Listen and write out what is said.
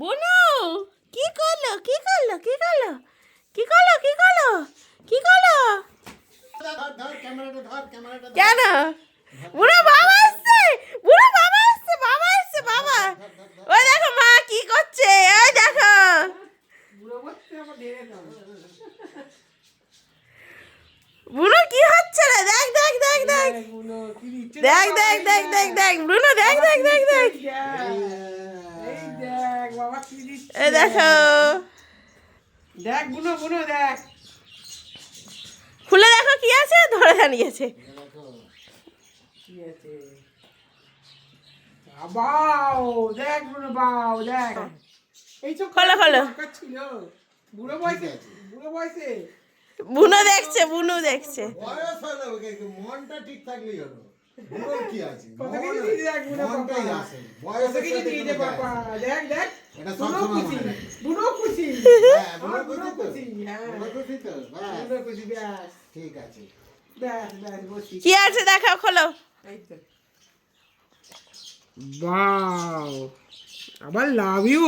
বুনু কি করলো কি করলো কি করলো কি করলো কি করলো কি করলো কেন বুড়ো বাবা আসছে বুড়ো বাবা আসছে বাবা আসছে বাবা ওই দেখো মা কি করছে ওই দেখো বুড়ো কি হচ্ছে রে দেখ দেখ দেখ দেখ দেখ দেখ দেখ দেখ দেখ বুড়ো দেখ দেখ দেখ দেখ এই দেখো দেখ বুনো বুনো দেখ খুলে দেখো কি আছে ধরে জানিয়েছে কি আছে বাও দেখ বুনো বাও দেখ এই সব খোলো, খোলো। ছিল বুড়ো বয়সে বুড়ো বয়সে বুনো দেখছে বুনু দেখছে বয়স হলো কিন্তু মনটা ঠিক থাকলেই হলো বুড়োর কি আছে কত কিছু দিয়ে দেখ বুনো মনটাই বাবা আসে কত বয়সের কিছু সাথে দিয়ে কোনো দে বাবা দেখ দেখ এটা বুনো সবসময় খুশি মনে রাখে। বুনো খুশি হ্যাঁ আমার বুড়ো বুনো খুশি খুশি তো হ্যাঁ বুড়ো খুশি তো ব্যাস বুনো খুশি ব্যাস ঠিক আছে ব্যাস ব্যাস বসি কি আছে দেখাও খোলো এই তো বাও আবার লাভ ইউ